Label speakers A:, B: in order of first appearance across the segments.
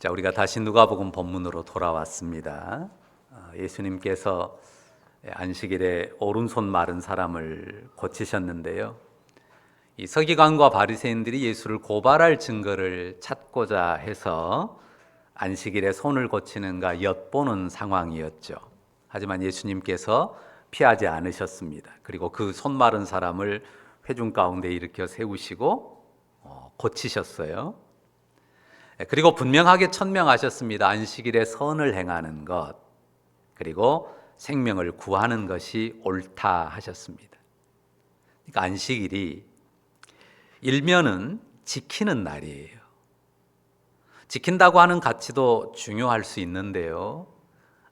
A: 자, 우리가 다시 누가복음 본문으로 돌아왔습니다. 예수님께서 안식일에 오른손 마른 사람을 고치셨는데요. 이 서기관과 바리새인들이 예수를 고발할 증거를 찾고자 해서 안식일에 손을 고치는가 엿보는 상황이었죠. 하지만 예수님께서 피하지 않으셨습니다. 그리고 그 손 마른 사람을 회중 가운데 일으켜 세우시고 고치셨어요. 그리고 분명하게 천명하셨습니다. 안식일에 선을 행하는 것, 그리고 생명을 구하는 것이 옳다 하셨습니다. 그러니까 안식일이 일면은 지키는 날이에요. 지킨다고 하는 가치도 중요할 수 있는데요.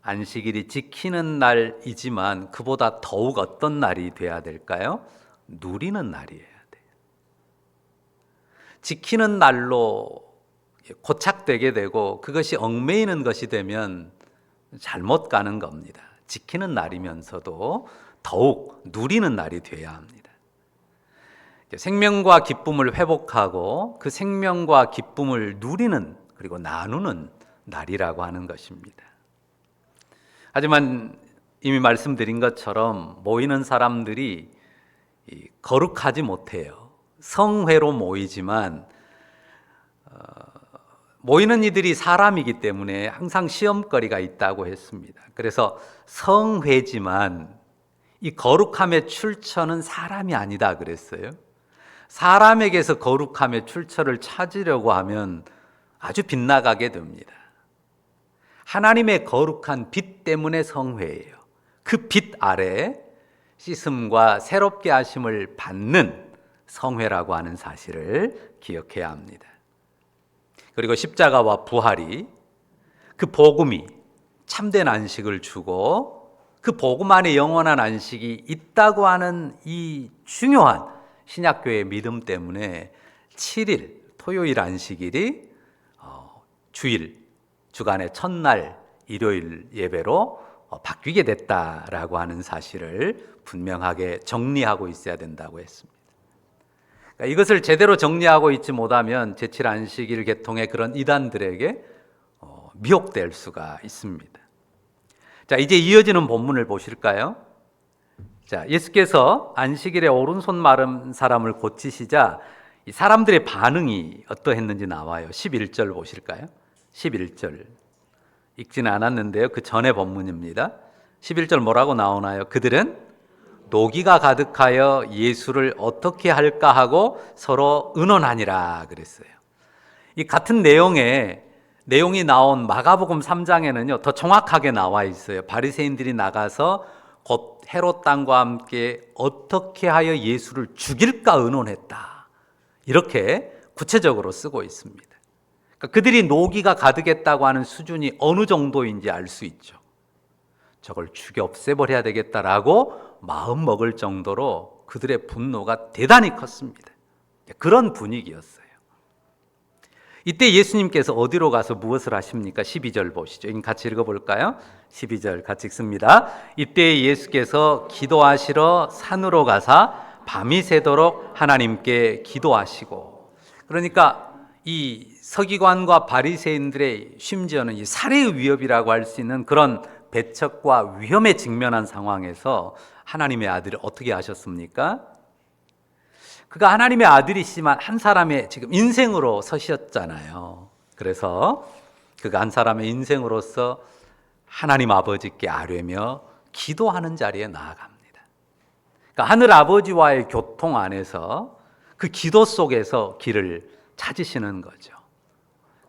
A: 안식일이 지키는 날이지만 그보다 더욱 어떤 날이 돼야 될까요? 누리는 날이어야 돼요. 지키는 날로 고착되게 되고 그것이 얽매이는 것이 되면 잘못 가는 겁니다. 지키는 날이면서도 더욱 누리는 날이 돼야 합니다. 생명과 기쁨을 회복하고 그 생명과 기쁨을 누리는 그리고 나누는 날이라고 하는 것입니다. 하지만 이미 말씀드린 것처럼 모이는 사람들이 거룩하지 못해요. 성회로 모이지만 모이는 이들이 사람이기 때문에 항상 시험거리가 있다고 했습니다. 그래서 성회지만 이 거룩함의 출처는 사람이 아니다 그랬어요. 사람에게서 거룩함의 출처를 찾으려고 하면 아주 빗나가게 됩니다. 하나님의 거룩한 빛 때문에 성회예요. 그 빛 아래 씻음과 새롭게 하심을 받는 성회라고 하는 사실을 기억해야 합니다. 그리고 십자가와 부활이 그 복음이 참된 안식을 주고 그 복음 안에 영원한 안식이 있다고 하는 이 중요한 신약교회의 믿음 때문에 7일 토요일 안식일이 주일 주간의 첫날 일요일 예배로 바뀌게 됐다라고 하는 사실을 분명하게 정리하고 있어야 된다고 했습니다. 이것을 제대로 정리하고 있지 못하면 제7안식일 계통의 그런 이단들에게 미혹될 수가 있습니다. 자, 이제 이어지는 본문을 보실까요? 자, 예수께서 안식일에 오른손 마른 사람을 고치시자 이 사람들의 반응이 어떠했는지 나와요. 11절 보실까요? 11절 읽지는 않았는데요. 그 전의 본문입니다. 11절 뭐라고 나오나요? 그들은 노기가 가득하여 예수를 어떻게 할까 하고 서로 의논하니라 그랬어요. 이 같은 내용이 나온 마가복음 3장에는요 더 정확하게 나와 있어요. 바리새인들이 나가서 곧 헤롯 왕과 함께 어떻게 하여 예수를 죽일까 의논했다. 이렇게 구체적으로 쓰고 있습니다. 그러니까 그들이 노기가 가득했다고 하는 수준이 어느 정도인지 알 수 있죠. 저걸 죽여 없애버려야 되겠다라고 마음 먹을 정도로 그들의 분노가 대단히 컸습니다. 그런 분위기였어요. 이때 예수님께서 어디로 가서 무엇을 하십니까? 12절 보시죠. 같이 읽어볼까요? 12절 같이 읽습니다. 이때 예수께서 기도하시러 산으로 가사 밤이 새도록 하나님께 기도하시고, 그러니까 이 서기관과 바리새인들의 심지어는 이 살해의 위협이라고 할 수 있는 그런 배척과 위험에 직면한 상황에서 하나님의 아들이 어떻게 하셨습니까? 그가 하나님의 아들이시지만 한 사람의 지금 인생으로 서셨잖아요. 그래서 그가 한 사람의 인생으로서 하나님 아버지께 아뢰며 기도하는 자리에 나아갑니다. 그러니까 하늘 아버지와의 교통 안에서 그 기도 속에서 길을 찾으시는 거죠.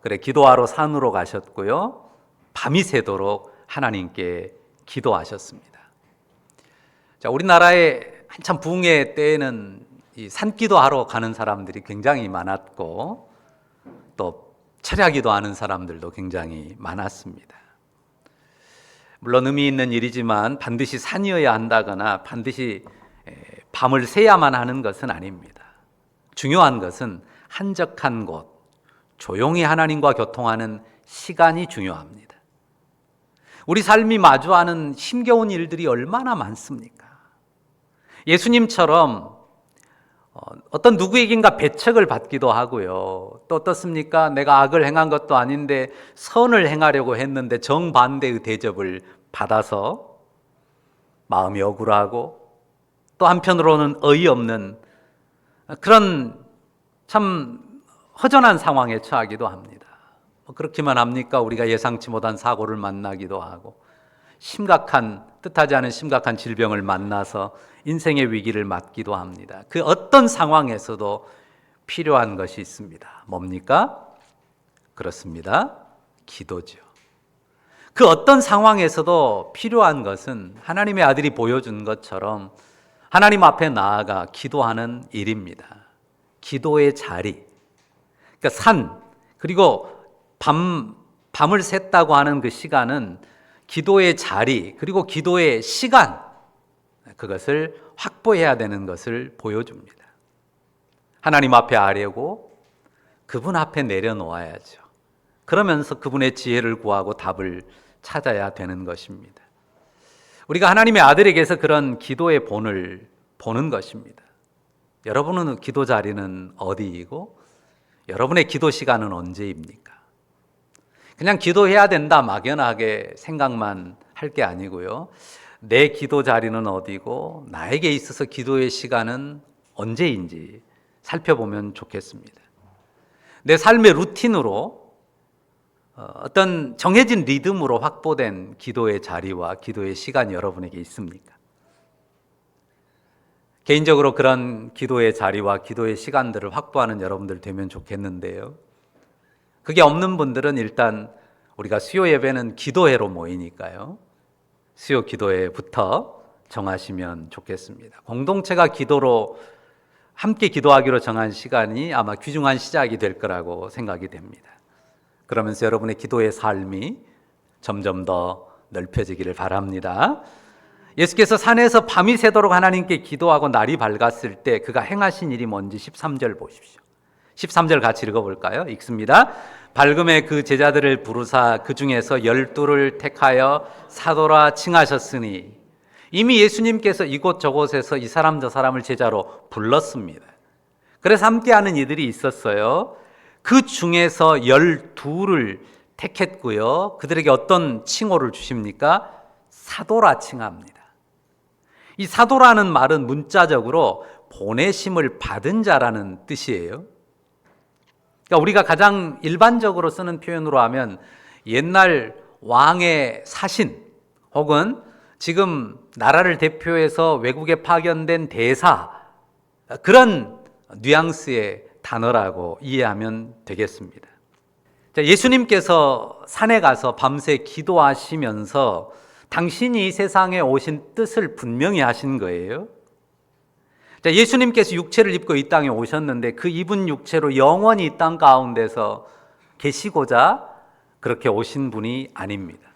A: 그래, 기도하러 산으로 가셨고요. 밤이 새도록 하나님께 기도하셨습니다. 자, 우리나라에 한참 부흥의 때에는 이 산기도하러 가는 사람들이 굉장히 많았고 또 철야기도하는 사람들도 굉장히 많았습니다. 물론 의미 있는 일이지만 반드시 산이어야 한다거나 반드시 밤을 새야만 하는 것은 아닙니다. 중요한 것은 한적한 곳, 조용히 하나님과 교통하는 시간이 중요합니다. 우리 삶이 마주하는 힘겨운 일들이 얼마나 많습니까? 예수님처럼 어떤 누구에겐가 배척을 받기도 하고요. 또 어떻습니까? 내가 악을 행한 것도 아닌데 선을 행하려고 했는데 정반대의 대접을 받아서 마음이 억울하고, 또 한편으로는 어이없는 그런 참 허전한 상황에 처하기도 합니다. 그렇기만 합니까? 우리가 예상치 못한 사고를 만나기도 하고, 뜻하지 않은 심각한 질병을 만나서 인생의 위기를 맞기도 합니다. 그 어떤 상황에서도 필요한 것이 있습니다. 뭡니까? 그렇습니다. 기도죠. 그 어떤 상황에서도 필요한 것은 하나님의 아들이 보여준 것처럼 하나님 앞에 나아가 기도하는 일입니다. 기도의 자리. 그러니까 그리고 밤을 샜다고 하는 그 시간은 기도의 자리, 그리고 기도의 시간, 그것을 확보해야 되는 것을 보여줍니다. 하나님 앞에 아뢰고 그분 앞에 내려놓아야죠. 그러면서 그분의 지혜를 구하고 답을 찾아야 되는 것입니다. 우리가 하나님의 아들에게서 그런 기도의 본을 보는 것입니다. 여러분은 기도 자리는 어디이고 여러분의 기도 시간은 언제입니까? 그냥 기도해야 된다 막연하게 생각만 할 게 아니고요. 내 기도 자리는 어디고 나에게 있어서 기도의 시간은 언제인지 살펴보면 좋겠습니다. 내 삶의 루틴으로 어떤 정해진 리듬으로 확보된 기도의 자리와 기도의 시간이 여러분에게 있습니까? 개인적으로 그런 기도의 자리와 기도의 시간들을 확보하는 여러분들 되면 좋겠는데요. 그게 없는 분들은 일단 우리가 수요 예배는 기도회로 모이니까요. 수요 기도회부터 정하시면 좋겠습니다. 공동체가 기도로 함께 기도하기로 정한 시간이 아마 귀중한 시작이 될 거라고 생각이 됩니다. 그러면서 여러분의 기도의 삶이 점점 더 넓혀지기를 바랍니다. 예수께서 산에서 밤이 새도록 하나님께 기도하고 날이 밝았을 때 그가 행하신 일이 뭔지 13절 보십시오. 13절 같이 읽어볼까요? 읽습니다. 밝음에 그 제자들을 부르사 그 중에서 12를 택하여 사도라 칭하셨으니, 이미 예수님께서 이곳저곳에서 이 사람 저 사람을 제자로 불렀습니다. 그래서 함께하는 이들이 있었어요. 그 중에서 12를 택했고요. 그들에게 어떤 칭호를 주십니까? 사도라 칭합니다. 이 사도라는 말은 문자적으로 보내심을 받은 자라는 뜻이에요. 그러니까 우리가 가장 일반적으로 쓰는 표현으로 하면 옛날 왕의 사신, 혹은 지금 나라를 대표해서 외국에 파견된 대사, 그런 뉘앙스의 단어라고 이해하면 되겠습니다. 예수님께서 산에 가서 밤새 기도하시면서 당신이 이 세상에 오신 뜻을 분명히 하신 거예요. 예수님께서 육체를 입고 이 땅에 오셨는데 그 입은 육체로 영원히 이 땅 가운데서 계시고자 그렇게 오신 분이 아닙니다.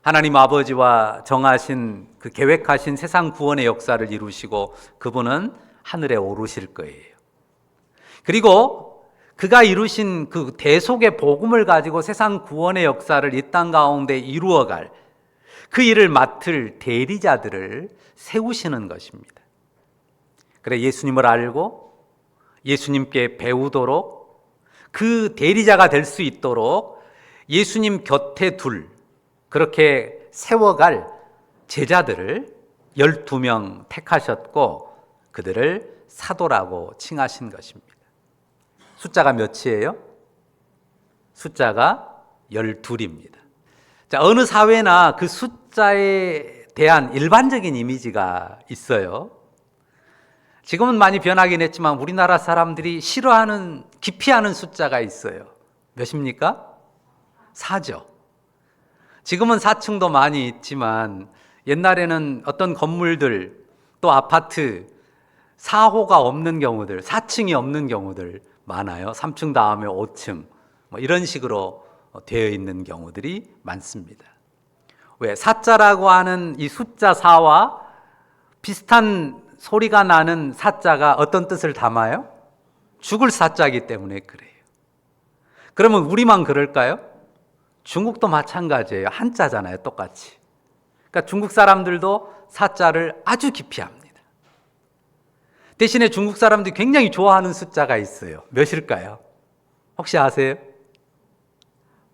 A: 하나님 아버지와 정하신 그 계획하신 세상 구원의 역사를 이루시고 그분은 하늘에 오르실 거예요. 그리고 그가 이루신 그 대속의 복음을 가지고 세상 구원의 역사를 이 땅 가운데 이루어갈 그 일을 맡을 대리자들을 세우시는 것입니다. 그래, 예수님을 알고 예수님께 배우도록, 그 대리자가 될 수 있도록 예수님 곁에 그렇게 세워갈 제자들을 12명 택하셨고 그들을 사도라고 칭하신 것입니다. 숫자가 몇이에요? 숫자가 12입니다. 어느 사회나 그 숫자에 대한 일반적인 이미지가 있어요. 지금은 많이 변하긴 했지만 우리나라 사람들이 싫어하는, 기피하는 숫자가 있어요. 몇입니까? 4죠. 지금은 4층도 많이 있지만 옛날에는 어떤 건물들, 또 아파트 4호가 없는 경우들, 4층이 없는 경우들 많아요. 3층 다음에 5층 이런 식으로 되어 있는 경우들이 많습니다. 왜? 사자라고 하는 이 숫자 4와 비슷한 소리가 나는 사자가 어떤 뜻을 담아요? 죽을 사자이기 때문에 그래요. 그러면 우리만 그럴까요? 중국도 마찬가지예요. 한자잖아요, 똑같이. 그러니까 중국 사람들도 사자를 아주 기피합니다. 대신에 중국 사람들이 굉장히 좋아하는 숫자가 있어요. 몇일까요? 혹시 아세요?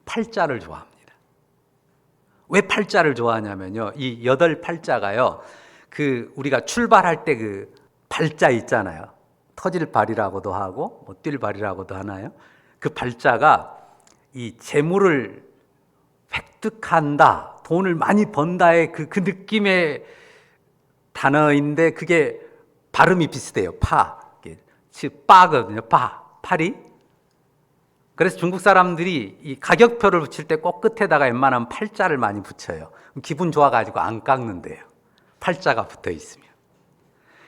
A: 팔자를 좋아합니다. 왜 팔자를 좋아하냐면요. 이 8팔자가요. 우리가 출발할 때 그 발자 있잖아요. 터질 발이라고도 하고 뛸 발이라고도 하나요? 그 발자가 이 재물을 획득한다, 돈을 많이 번다의 그 느낌의 단어인데 그게 발음이 비슷해요. 빠거든요. 팔이. 그래서 중국 사람들이 이 가격표를 붙일 때 꼭 끝에다가 웬만하면 팔자를 많이 붙여요. 기분 좋아가지고 안 깎는데요. 팔자가 붙어 있으면.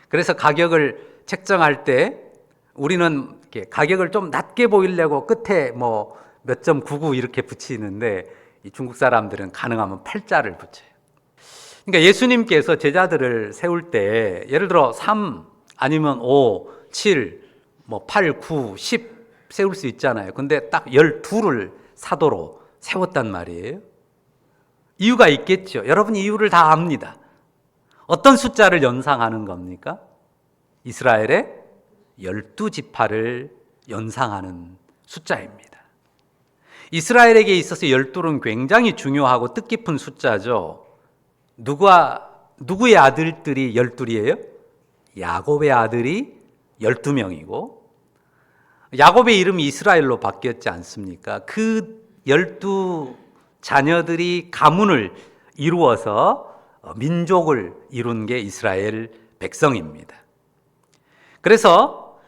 A: 그래서 가격을 책정할 때 우리는 이렇게 가격을 좀 낮게 보이려고 끝에 몇 점 99 이렇게 붙이는데 이 중국 사람들은 가능하면 팔자를 붙여요. 그러니까 예수님께서 제자들을 세울 때 예를 들어 3 아니면 5, 7, 8, 9, 10 세울 수 있잖아요. 근데 딱 12를 사도로 세웠단 말이에요. 이유가 있겠죠. 여러분 이유를 다 압니다. 어떤 숫자를 연상하는 겁니까? 이스라엘의 12지파를 연상하는 숫자입니다. 이스라엘에게 있어서 12는 굉장히 중요하고 뜻깊은 숫자죠. 누구의 아들들이 12이에요? 야곱의 아들이 12명이고 야곱의 이름이 이스라엘로 바뀌었지 않습니까? 그 12 자녀들이 가문을 이루어서 민족을 이룬 게 이스라엘 백성입니다. 그래서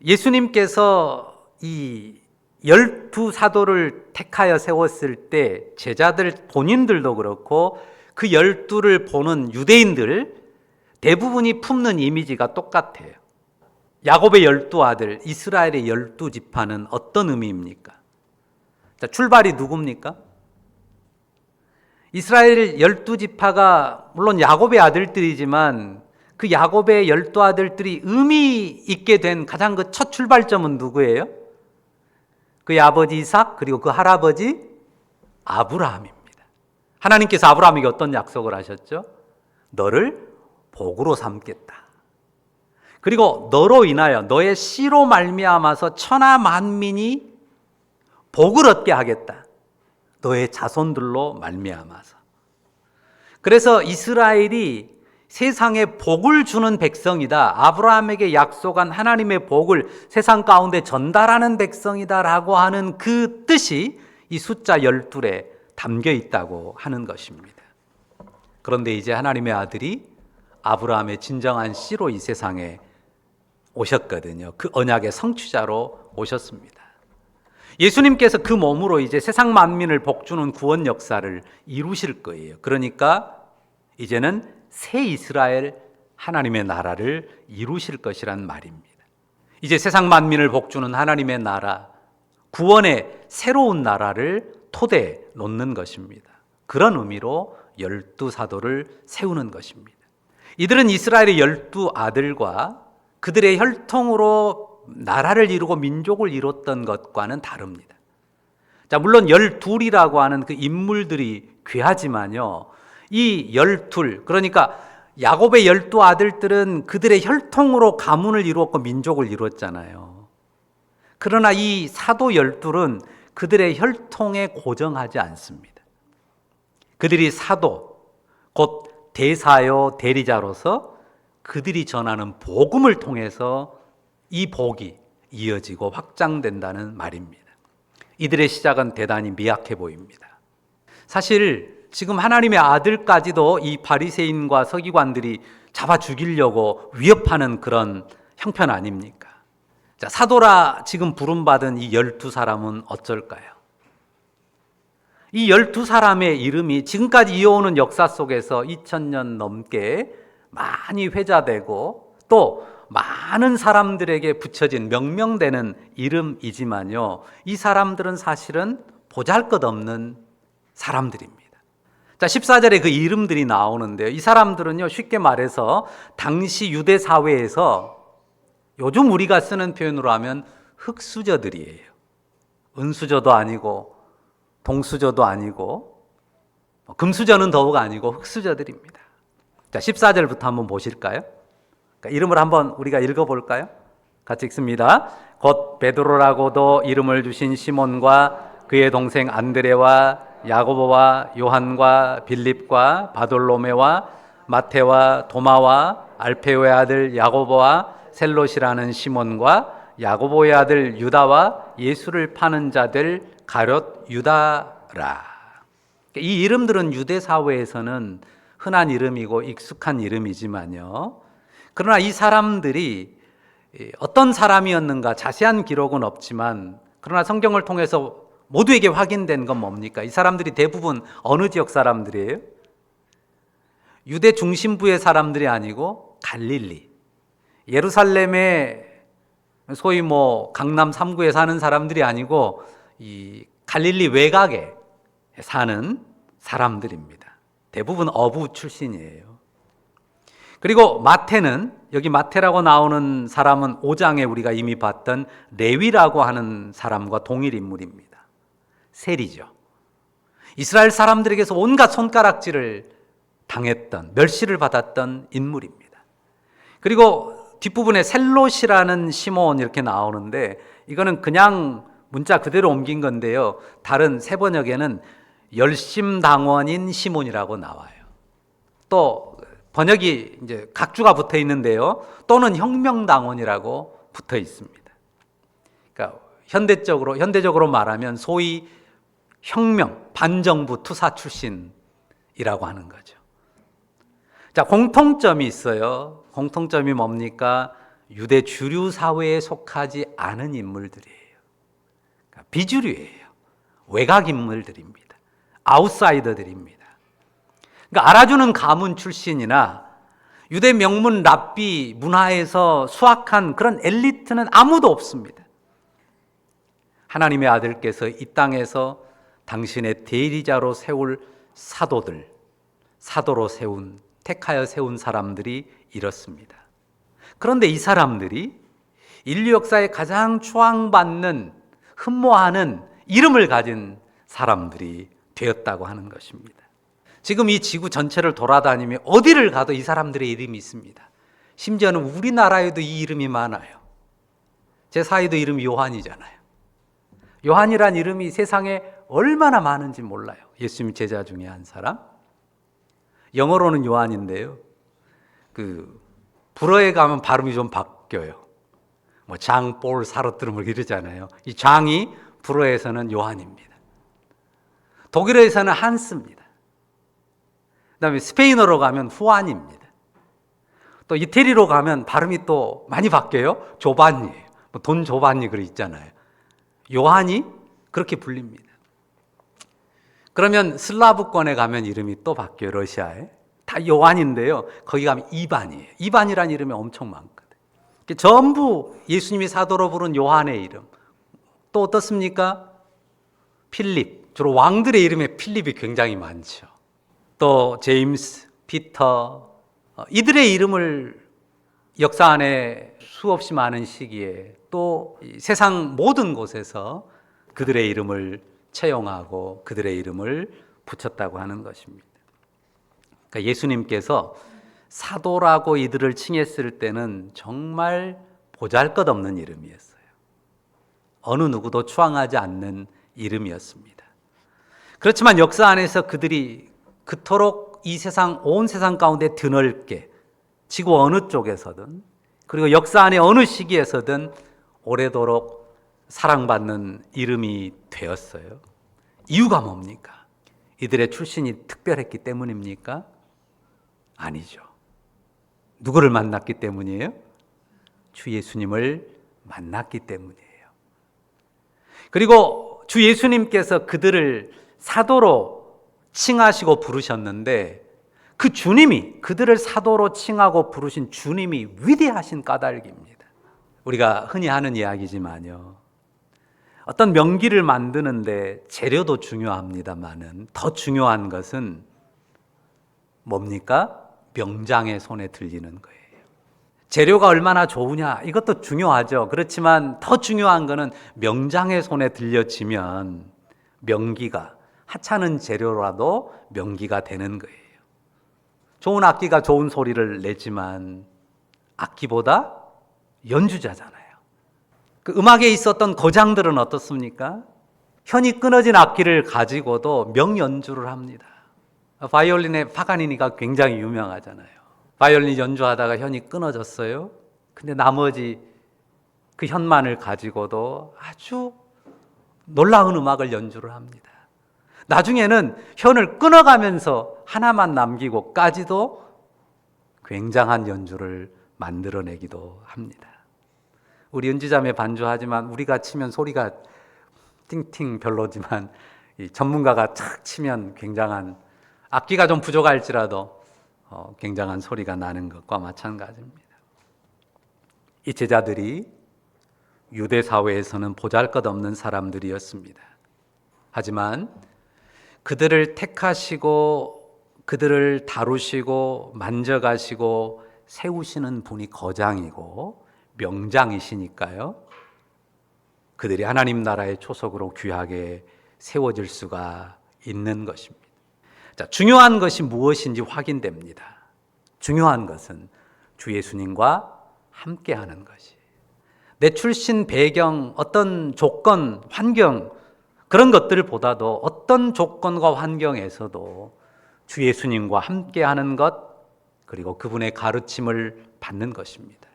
A: 예수님께서 이 12사도를 택하여 세웠을 때 제자들 본인들도 그렇고 그 12를 보는 유대인들 대부분이 품는 이미지가 똑같아요. 야곱의 12아들, 이스라엘의 12지파는 어떤 의미입니까? 자, 출발이 누굽니까? 이스라엘 12지파가 물론 야곱의 아들들이지만 그 야곱의 12아들들이 의미 있게 된 가장 그 첫 출발점은 누구예요? 그의 아버지 이삭 그리고 그 할아버지 아브라함입니다. 하나님께서 아브라함에게 어떤 약속을 하셨죠? 너를 복으로 삼겠다. 그리고 너로 인하여 너의 씨로 말미암아서 천하 만민이 복을 얻게 하겠다. 너의 자손들로 말미암아서. 그래서 이스라엘이 세상에 복을 주는 백성이다. 아브라함에게 약속한 하나님의 복을 세상 가운데 전달하는 백성이다라고 하는 그 뜻이 이 숫자 12에 담겨 있다고 하는 것입니다. 그런데 이제 하나님의 아들이 아브라함의 진정한 씨로 이 세상에 오셨거든요. 그 언약의 성취자로 오셨습니다. 예수님께서 그 몸으로 이제 세상 만민을 복주는 구원 역사를 이루실 거예요. 그러니까 이제는 새 이스라엘 하나님의 나라를 이루실 것이란 말입니다. 이제 세상 만민을 복주는 하나님의 나라, 구원의 새로운 나라를 토대에 놓는 것입니다. 그런 의미로 12사도를 세우는 것입니다. 이들은 이스라엘의 12아들과 그들의 혈통으로 나라를 이루고 민족을 이뤘던 것과는 다릅니다. 자, 물론 12이라고 하는 그 인물들이 귀하지만요. 이 12, 그러니까 야곱의 12아들들은 그들의 혈통으로 가문을 이루었고 민족을 이뤘잖아요. 그러나 이 사도 12은 그들의 혈통에 고정하지 않습니다. 그들이 사도, 곧 대사요 대리자로서 그들이 전하는 복음을 통해서 이 복이 이어지고 확장된다는 말입니다. 이들의 시작은 대단히 미약해 보입니다. 사실 지금 하나님의 아들까지도 이 바리새인과 서기관들이 잡아 죽이려고 위협하는 그런 형편 아닙니까? 자, 사도라 지금 부름받은 이 12사람은 어쩔까요? 이 12사람의 이름이 지금까지 이어오는 역사 속에서 2000년 넘게 많이 회자되고 또 많은 사람들에게 붙여진 명명되는 이름이지만요. 이 사람들은 사실은 보잘것없는 사람들입니다. 자, 14절에 그 이름들이 나오는데요. 이 사람들은요, 쉽게 말해서 당시 유대 사회에서 요즘 우리가 쓰는 표현으로 하면 흙수저들이에요. 은수저도 아니고 동수저도 아니고 금수저는 더욱 아니고 흙수저들입니다. 자, 14절부터 한번 보실까요? 그러니까 이름을 한번 우리가 읽어볼까요? 같이 읽습니다. 곧 베드로라고도 이름을 주신 시몬과 그의 동생 안드레와 야고보와 요한과 빌립과 바돌로메와 마테와 도마와 알페오의 아들 야고보와 셀롯이라는 시몬과 야고보의 아들 유다와 예수를 파는 자들 가룟 유다라. 이 이름들은 유대 사회에서는 흔한 이름이고 익숙한 이름이지만요. 그러나 이 사람들이 어떤 사람이었는가 자세한 기록은 없지만, 그러나 성경을 통해서 모두에게 확인된 건 뭡니까? 이 사람들이 대부분 어느 지역 사람들이에요? 유대 중심부의 사람들이 아니고 갈릴리, 예루살렘의 소위 강남 3구에 사는 사람들이 아니고 이 갈릴리 외곽에 사는 사람들입니다. 대부분 어부 출신이에요. 그리고 마태는, 여기 마태라고 나오는 사람은 5장에 우리가 이미 봤던 레위라고 하는 사람과 동일 인물입니다. 세리죠. 이스라엘 사람들에게서 온갖 손가락질을 당했던, 멸시를 받았던 인물입니다. 그리고 뒷부분에 셀롯이라는 시몬 이렇게 나오는데, 이거는 그냥 문자 그대로 옮긴 건데요. 다른 새 번역에는 열심당원인 시몬이라고 나와요. 또 번역이 이제 각주가 붙어 있는데요. 또는 혁명당원이라고 붙어 있습니다. 그러니까 현대적으로 말하면 소위 혁명, 반정부 투사 출신이라고 하는 거죠. 자, 공통점이 있어요. 공통점이 뭡니까? 유대 주류 사회에 속하지 않은 인물들이에요. 그러니까 비주류예요. 외곽 인물들입니다. 아웃사이더들입니다. 그러니까 알아주는 가문 출신이나 유대 명문 랍비 문화에서 수학한 그런 엘리트는 아무도 없습니다. 하나님의 아들께서 이 땅에서 당신의 대리자로 세울 사도로 택하여 세운 사람들이 이렇습니다. 그런데 이 사람들이 인류 역사에 가장 추앙받는, 흠모하는 이름을 가진 사람들이 되었다고 하는 것입니다. 지금 이 지구 전체를 돌아다니며 어디를 가도 이 사람들의 이름이 있습니다. 심지어는 우리나라에도 이 이름이 많아요. 제 사위도 이름이 요한이잖아요. 요한이란 이름이 세상에 얼마나 많은지 몰라요. 예수님 제자 중에 한 사람. 영어로는 요한인데요. 불어에 가면 발음이 좀 바뀌어요. 장, 볼, 사르트르 이러잖아요. 이 장이 불어에서는 요한입니다. 독일어에서는 한스입니다. 그다음에 스페인어로 가면 후안입니다. 또 이태리로 가면 발음이 또 많이 바뀌어요. 조반니예요. 돈 조반니 그러 있잖아요. 요한이 그렇게 불립니다. 그러면 슬라브권에 가면 이름이 또 바뀌어요. 러시아에. 다 요한인데요. 거기 가면 이반이에요. 이반이라는 이름이 엄청 많거든요. 전부 예수님이 사도로 부른 요한의 이름. 또 어떻습니까? 필립. 주로 왕들의 이름에 필립이 굉장히 많죠. 또 제임스, 피터, 이들의 이름을 역사 안에 수없이 많은 시기에 또 세상 모든 곳에서 그들의 이름을 채용하고 그들의 이름을 붙였다고 하는 것입니다. 그러니까 예수님께서 사도라고 이들을 칭했을 때는 정말 보잘것없는 이름이었어요. 어느 누구도 추앙하지 않는 이름이었습니다. 그렇지만 역사 안에서 그들이 그토록 이 세상, 온 세상 가운데 드넓게 지구 어느 쪽에서든, 그리고 역사 안에 어느 시기에서든 오래도록 사랑받는 이름이 되었어요. 이유가 뭡니까? 이들의 출신이 특별했기 때문입니까? 아니죠. 누구를 만났기 때문이에요? 주 예수님을 만났기 때문이에요. 그리고 주 예수님께서 그들을 사도로 칭하시고 부르셨는데, 그 주님이, 그들을 사도로 칭하고 부르신 주님이 위대하신 까닭입니다. 우리가 흔히 하는 이야기지만요, 어떤 명기를 만드는데 재료도 중요합니다만은 더 중요한 것은 뭡니까? 명장의 손에 들리는 거예요. 재료가 얼마나 좋으냐, 이것도 중요하죠. 그렇지만 더 중요한 것은 명장의 손에 들려지면 명기가, 하찮은 재료라도 명기가 되는 거예요. 좋은 악기가 좋은 소리를 내지만 악기보다 연주자잖아요. 그 음악에 있었던 고장들은 어떻습니까? 현이 끊어진 악기를 가지고도 명연주를 합니다. 바이올린의 파가니니가 굉장히 유명하잖아요. 바이올린 연주하다가 현이 끊어졌어요. 근데 나머지 그 현만을 가지고도 아주 놀라운 음악을 연주를 합니다. 나중에는 현을 끊어가면서 하나만 남기고까지도 굉장한 연주를 만들어내기도 합니다. 우리 은지자매 반주하지만 우리가 치면 소리가 띵띵 별로지만 이 전문가가 착 치면 굉장한, 악기가 좀 부족할지라도 굉장한 소리가 나는 것과 마찬가지입니다. 이 제자들이 유대 사회에서는 보잘것없는 사람들이었습니다. 하지만 그들을 택하시고 그들을 다루시고 만져가시고 세우시는 분이 거장이고 명장이시니까요, 그들이 하나님 나라의 초석으로 귀하게 세워질 수가 있는 것입니다. 자, 중요한 것이 무엇인지 확인됩니다. 중요한 것은 주 예수님과 함께하는 것이. 내 출신, 배경, 어떤 조건, 환경, 그런 것들보다도 어떤 조건과 환경에서도 주 예수님과 함께하는 것, 그리고 그분의 가르침을 받는 것입니다.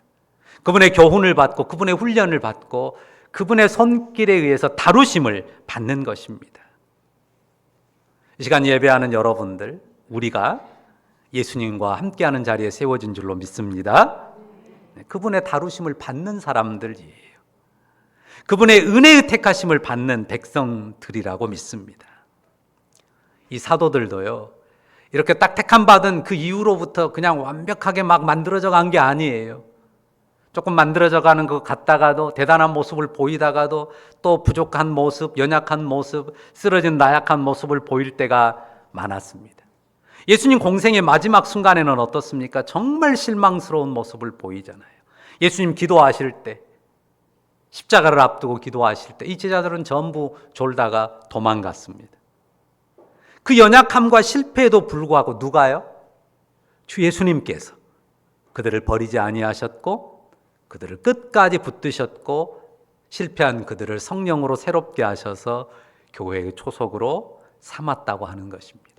A: 그분의 교훈을 받고 그분의 훈련을 받고 그분의 손길에 의해서 다루심을 받는 것입니다. 이 시간 예배하는 여러분들, 우리가 예수님과 함께하는 자리에 세워진 줄로 믿습니다. 그분의 다루심을 받는 사람들이에요. 그분의 은혜의 택하심을 받는 백성들이라고 믿습니다. 이 사도들도요, 이렇게 딱 택함 받은 그 이후로부터 그냥 완벽하게 막 만들어져 간 게 아니에요. 조금 만들어져 가는 것 같다가도, 대단한 모습을 보이다가도 또 부족한 모습, 연약한 모습, 쓰러진 나약한 모습을 보일 때가 많았습니다. 예수님 공생의 마지막 순간에는 어떻습니까? 정말 실망스러운 모습을 보이잖아요. 예수님 기도하실 때, 십자가를 앞두고 기도하실 때 이 제자들은 전부 졸다가 도망갔습니다. 그 연약함과 실패에도 불구하고 누가요? 주 예수님께서 그들을 버리지 아니하셨고 그들을 끝까지 붙드셨고 실패한 그들을 성령으로 새롭게 하셔서 교회의 초석으로 삼았다고 하는 것입니다.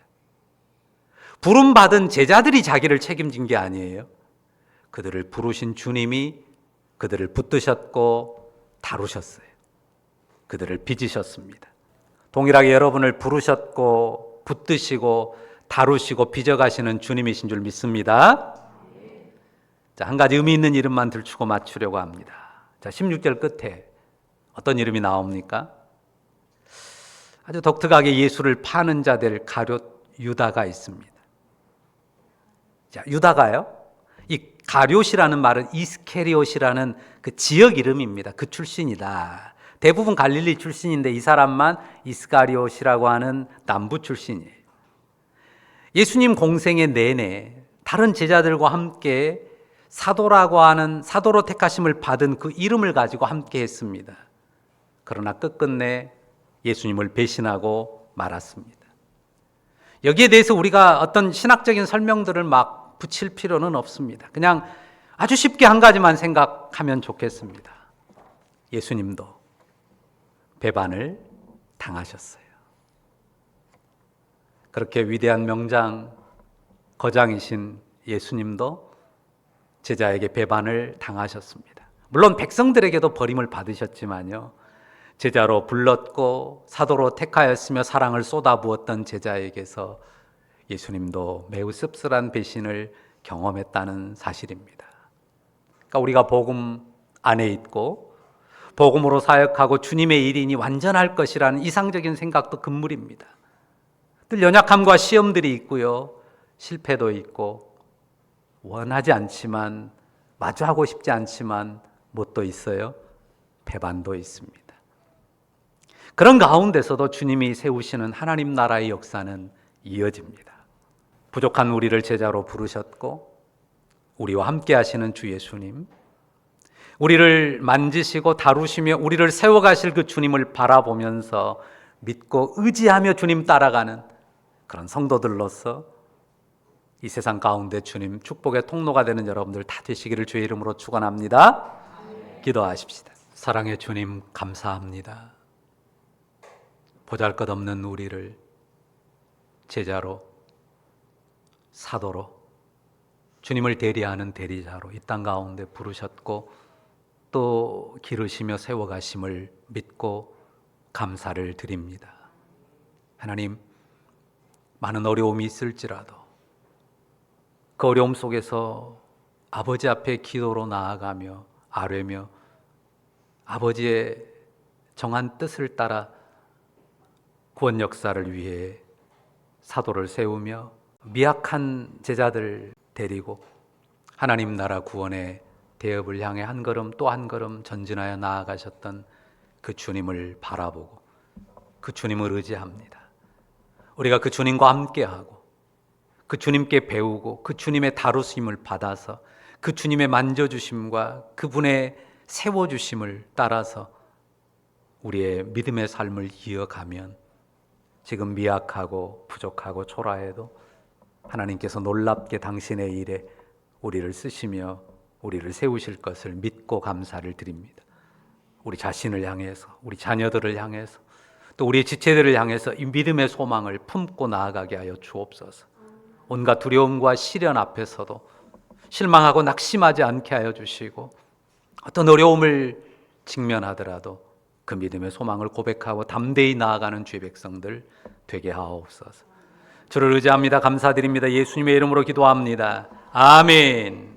A: 부름받은 제자들이 자기를 책임진 게 아니에요. 그들을 부르신 주님이 그들을 붙드셨고 다루셨어요. 그들을 빚으셨습니다. 동일하게 여러분을 부르셨고 붙드시고 다루시고 빚어가시는 주님이신 줄 믿습니다. 자, 한 가지 의미 있는 이름만 들추고 맞추려고 합니다. 자, 16절 끝에 어떤 이름이 나옵니까? 아주 독특하게 예수를 파는 자들 가룟 유다가 있습니다. 자, 유다가요, 이 가룟이라는 말은 이스케리옷이라는 그 지역 이름입니다. 그 출신이다. 대부분 갈릴리 출신인데 이 사람만 이스카리옷이라고 하는 남부 출신이에요. 예수님 공생의 내내 다른 제자들과 함께 사도라고 하는, 사도로 택하심을 받은 그 이름을 가지고 함께 했습니다. 그러나 끝끝내 예수님을 배신하고 말았습니다. 여기에 대해서 우리가 어떤 신학적인 설명들을 막 붙일 필요는 없습니다. 그냥 아주 쉽게 한 가지만 생각하면 좋겠습니다. 예수님도 배반을 당하셨어요. 그렇게 위대한 명장, 거장이신 예수님도 제자에게 배반을 당하셨습니다. 물론 백성들에게도 버림을 받으셨지만요, 제자로 불렀고 사도로 택하였으며 사랑을 쏟아부었던 제자에게서 예수님도 매우 씁쓸한 배신을 경험했다는 사실입니다. 그러니까 우리가 복음 안에 있고 복음으로 사역하고 주님의 일인이 완전할 것이라는 이상적인 생각도 금물입니다. 늘 연약함과 시험들이 있고요, 실패도 있고, 원하지 않지만, 마주하고 싶지 않지만 뭣도 있어요? 배반도 있습니다. 그런 가운데서도 주님이 세우시는 하나님 나라의 역사는 이어집니다. 부족한 우리를 제자로 부르셨고 우리와 함께 하시는 주 예수님, 우리를 만지시고 다루시며 우리를 세워가실 그 주님을 바라보면서 믿고 의지하며 주님 따라가는 그런 성도들로서 이 세상 가운데 주님 축복의 통로가 되는 여러분들 다 되시기를 주의 이름으로 축원합니다. 기도하십시다. 사랑의 주님, 감사합니다. 보잘것없는 우리를 제자로, 사도로, 주님을 대리하는 대리자로 이 땅 가운데 부르셨고 또 기르시며 세워가심을 믿고 감사를 드립니다. 하나님, 많은 어려움이 있을지라도 그 어려움 속에서 아버지 앞에 기도로 나아가며 아뢰며 아버지의 정한 뜻을 따라 구원 역사를 위해 사도를 세우며 미약한 제자들 데리고 하나님 나라 구원의 대업을 향해 한 걸음 또 한 걸음 전진하여 나아가셨던 그 주님을 바라보고 그 주님을 의지합니다. 우리가 그 주님과 함께하고 그 주님께 배우고 그 주님의 다루심을 받아서 그 주님의 만져주심과 그분의 세워주심을 따라서 우리의 믿음의 삶을 이어가면 지금 미약하고 부족하고 초라해도 하나님께서 놀랍게 당신의 일에 우리를 쓰시며 우리를 세우실 것을 믿고 감사를 드립니다. 우리 자신을 향해서, 우리 자녀들을 향해서, 또 우리 지체들을 향해서 이 믿음의 소망을 품고 나아가게 하여 주옵소서. 온갖 두려움과 시련 앞에서도 실망하고 낙심하지 않게 하여 주시고 어떤 어려움을 직면하더라도 그 믿음의 소망을 고백하고 담대히 나아가는 주의 백성들 되게 하옵소서. 주를 의지합니다. 감사드립니다. 예수님의 이름으로 기도합니다. 아멘.